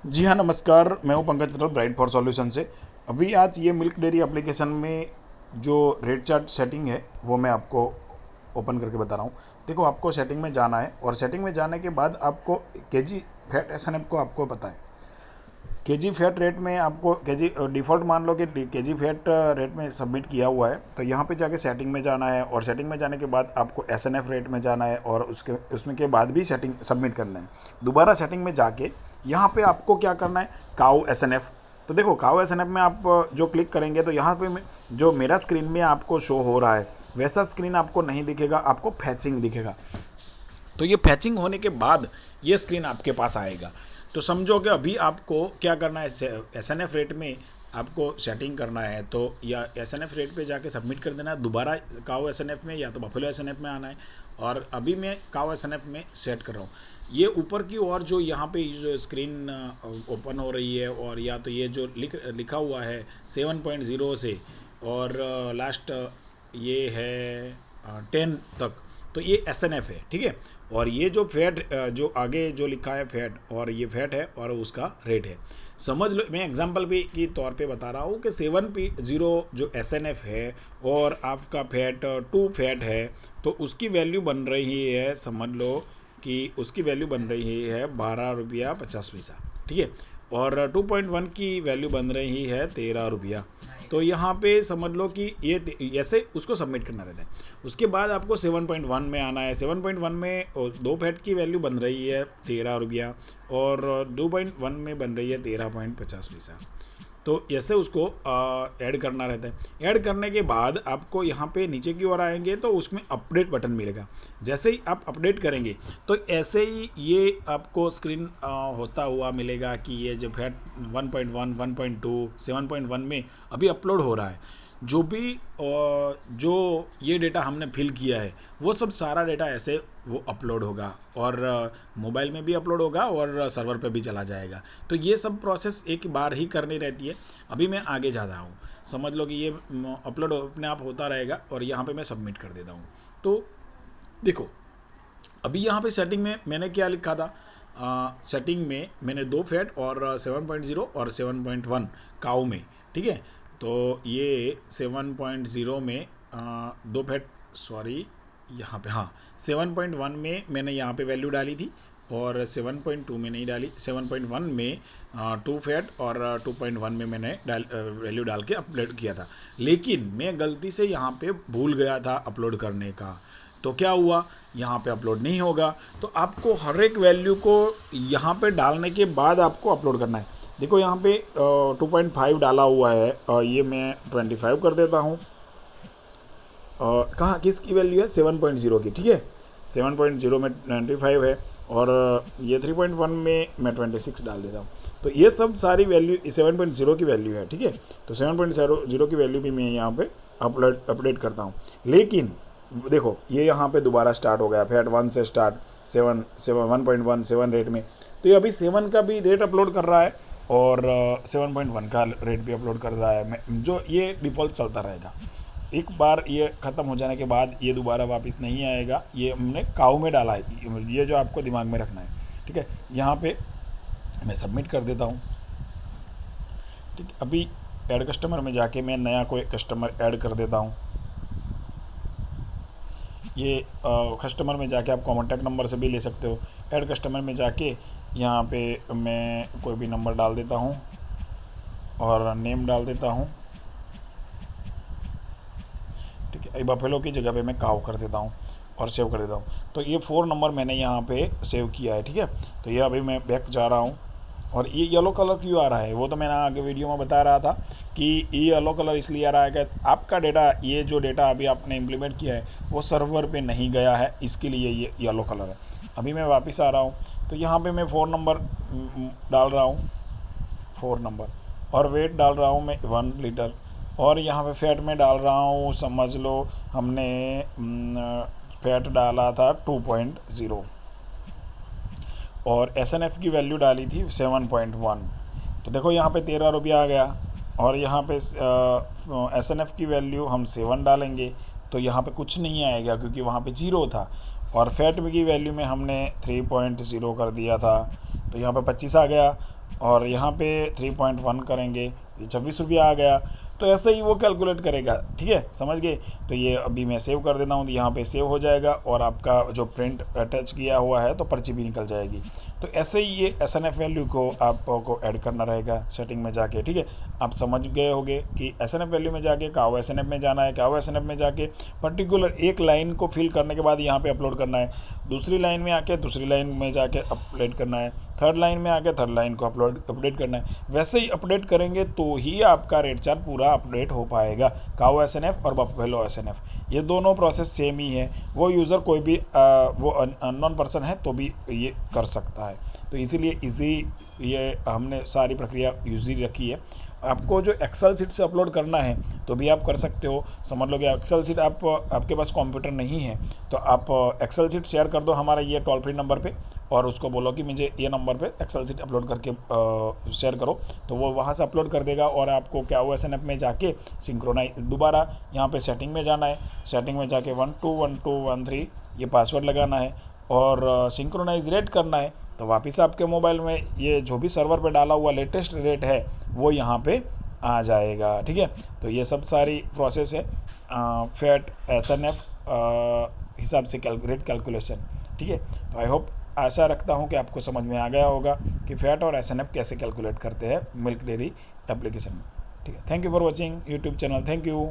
जी हाँ, नमस्कार। मैं हूँ Pankaj Patel, bright for solution से। अभी आज ये मिल्क डेयरी एप्लीकेशन में जो रेट चार्ट सेटिंग है वो मैं आपको ओपन करके बता रहा हूँ। देखो, आपको सेटिंग में जाना है और सेटिंग में जाने के बाद आपको केजी फैट एसएनएफ को आपको पता है। केजी फैट रेट में आपको केजी डिफ़ॉल्ट मान लो कि केजी फैट रेट में सबमिट किया हुआ है, तो यहाँ पे जाके सेटिंग में जाना है और सेटिंग में जाने के बाद आपको एसएनएफ रेट में जाना है और उसके उसमें के बाद भी सेटिंग सबमिट करना है। दोबारा सेटिंग में जाके यहाँ पे आपको क्या करना है, काउ एसएनएफ। तो देखो, काउ एसएनएफ में आप जो क्लिक करेंगे तो यहाँ पे जो मेरा स्क्रीन में आपको शो हो रहा है वैसा स्क्रीन आपको नहीं दिखेगा, आपको फैचिंग दिखेगा। तो ये फैचिंग होने के बाद ये स्क्रीन आपके पास आएगा। तो समझो कि अभी आपको क्या करना है, एसएनएफ रेट में आपको सेटिंग करना है, तो या एसएनएफ रेट पे जाके सबमिट कर देना है। दोबारा काओ एसएनएफ में या तो बफेलो एसएनएफ में आना है, और अभी मैं काओ एसएनएफ में सेट कर रहा हूँ। ये ऊपर की ओर जो यहाँ पे जो स्क्रीन ओपन हो रही है, और या तो ये जो लिखा हुआ है 7.0 से और लास्ट ये है 10 तक, तो ये एसएनएफ है, ठीक है। और ये जो फैट जो आगे जो लिखा है फैट, और ये फैट है और उसका रेट है। समझ लो, मैं एग्जांपल भी के तौर पे बता रहा हूँ कि 7P0 जो एसएनएफ है और आपका फैट 2 फैट है, तो उसकी वैल्यू बन रही है, समझ लो कि उसकी वैल्यू बन रही है 12 रुपया 50 पैसा, ठीक है। और 2.1 की वैल्यू बन रही है 13 रुपया। तो यहाँ पे समझ लो कि ये ऐसे उसको सबमिट करना रहता है। उसके बाद आपको 7.1 में आना है। 7.1 में 2 फैट की वैल्यू बन रही है 13 रुपया और 2.1 में बन रही है 13.50 पैसा। तो ऐसे उसको ऐड करना रहता है। ऐड करने के बाद आपको यहाँ पे नीचे की ओर आएंगे तो उसमें अपडेट बटन मिलेगा। जैसे ही आप अपडेट करेंगे तो ऐसे ही ये आपको स्क्रीन होता हुआ मिलेगा कि ये जो फैट 1.1, 1.2, 7.1 में अभी अपलोड हो रहा है। जो भी जो ये डेटा हमने फिल किया है वो सब सारा डेटा ऐसे वो अपलोड होगा, और मोबाइल में भी अपलोड होगा और सर्वर पे भी चला जाएगा। तो ये सब प्रोसेस एक बार ही करनी रहती है। अभी मैं आगे जा रहा हूँ, समझ लो कि ये अपलोड अपने आप होता रहेगा और यहाँ पे मैं सबमिट कर देता हूँ। तो देखो, अभी यहाँ पे सेटिंग में मैंने क्या लिखा था, सेटिंग में मैंने 2 फैट और 7.0 और 7.1 काऊ में, ठीक है। तो ये 7.0 में 2 फैट, सॉरी यहाँ पे, हाँ 7.1 में मैंने यहाँ पे वैल्यू डाली थी और 7.2 में नहीं डाली। 7.1 में 2 फैट और 2.1 में मैंने वैल्यू डाल के अपलोड किया था, लेकिन मैं गलती से यहाँ पे भूल गया था अपलोड करने का। तो क्या हुआ, यहाँ पे अपलोड नहीं होगा। तो आपको हर एक वैल्यू को यहाँ पे डालने के बाद आपको अपलोड करना है। देखो, यहाँ पे 2.5 डाला हुआ है, ये मैं 25 कर देता हूँ। कहाँ किसकी वैल्यू है, 7.0 की, ठीक है। 7.0 में 25 है और ये 3.1 में मैं 26 डाल देता हूँ। तो ये सब सारी वैल्यू 7.0 की वैल्यू है, ठीक है। तो 7.0 की वैल्यू भी मैं यहाँ पे अपडेट करता हूँ। लेकिन देखो, ये यहाँ पे दोबारा स्टार्ट हो गया, फैट 1 से स्टार्ट 1.1 रेट में। तो ये अभी 7 का भी रेट अपलोड कर रहा है और 7.1 का रेट भी अपलोड कर रहा है, जो ये डिफ़ॉल्ट चलता रहेगा। एक बार ये ख़त्म हो जाने के बाद ये दोबारा वापस नहीं आएगा। ये हमने काऊ में डाला है, ये जो आपको दिमाग में रखना है, ठीक है। यहाँ पे मैं सबमिट कर देता हूँ, ठीक। अभी ऐड कस्टमर में जाके मैं नया कोई कस्टमर ऐड कर देता हूँ। ये कस्टमर में जाके आप कॉन्टैक्ट नंबर से भी ले सकते हो। ऐड कस्टमर में जाके यहाँ पे मैं कोई भी नंबर डाल देता हूँ और नेम डाल देता हूँ, ठीक है। बफेलो की जगह पे मैं काऊ कर देता हूँ और सेव कर देता हूँ। तो ये 4 नंबर मैंने यहाँ पे सेव किया है, ठीक है। तो ये अभी मैं बैक जा रहा हूँ। और ये येलो कलर क्यों आ रहा है, वो तो मैंने आगे वीडियो में बता रहा था कि ये येलो कलर इसलिए आ रहा है कि आपका डेटा, ये जो डेटा अभी आपने इम्प्लीमेंट किया है वो सर्वर पे नहीं गया है, इसके लिए ये येलो कलर है। अभी मैं वापस आ रहा हूँ, तो यहाँ पे मैं 4 नंबर डाल रहा हूँ, 4 नंबर, और वेट डाल रहा हूँ मैं 1 लीटर, और यहाँ पे फैट में डाल रहा हूँ, समझ लो हमने फैट डाला था 2.0 और एसएनएफ की वैल्यू डाली थी 7.1। तो देखो, यहाँ पे 13 रुपया आ गया, और यहाँ पे एसएनएफ की वैल्यू हम 7 डालेंगे तो यहाँ पे कुछ नहीं आएगा क्योंकि वहाँ पे 0 था। और फैट की वैल्यू में हमने 3.0 कर दिया था तो यहाँ पे 25 आ गया। और यहाँ पे 3.1 करेंगे, 26 रुपया आ गया। तो ऐसे ही वो कैलकुलेट करेगा, ठीक है, समझ गए। तो ये अभी मैं सेव कर देता हूँ, तो यहाँ पे सेव हो जाएगा और आपका जो प्रिंट अटैच किया हुआ है तो पर्ची भी निकल जाएगी। तो ऐसे ही ये SNF वैल्यू को आपको ऐड करना रहेगा सेटिंग में जाके, ठीक है। आप समझ गए होंगे कि SNF वैल्यू में जाके काओ SNF में जाना है, काओ SNF में जाके पर्टिकुलर एक लाइन को फिल करने के बाद यहाँ पे अपलोड करना है, दूसरी लाइन में आके दूसरी लाइन में जाके अपडेट करना है, थर्ड लाइन में आके थर्ड लाइन को अपडेट करना है। वैसे ही अपडेट करेंगे तो ही आपका रेट चार्ट पूरा अपडेट हो पाएगा। काओ SNF और बफेलो SNF ये दोनों प्रोसेस सेम ही है। वो यूज़र कोई भी वो अननोन पर्सन है तो भी ये कर सकता है। तो इसीलिए इजी ये हमने सारी प्रक्रिया यूजी रखी है। आपको जो एक्सेल सीट से अपलोड करना है तो भी आप कर सकते हो। समझ लो कि एक्सेल सीट आपके पास कंप्यूटर नहीं है तो आप एक्सेल सीट शेयर कर दो हमारा ये टोल फ्री नंबर पे और उसको बोलो कि मुझे ये नंबर पे एक्सेल सीट अपलोड करके शेयर करो, तो वो वहाँ से अपलोड कर देगा। और आपको क्या वो SNF में जाके सिंक्रोनाइज दोबारा यहाँ पे सेटिंग में जाना है, सेटिंग में जाके 121213 ये पासवर्ड लगाना है और सिंक्रोनाइज रेट करना है। तो वापस आपके मोबाइल में ये जो भी सर्वर पे डाला हुआ लेटेस्ट रेट है वो यहाँ पे आ जाएगा, ठीक है। तो ये सब सारी प्रोसेस है फैट SNF हिसाब से रेट कैलकुलेशन, ठीक है। तो आई होप आशा रखता हूँ कि आपको समझ में आ गया होगा कि फैट और SNF कैसे कैलकुलेट करते हैं मिल्क डेयरी एप्लीकेशन में, ठीक है। Thank you for watching YouTube channel, thank you.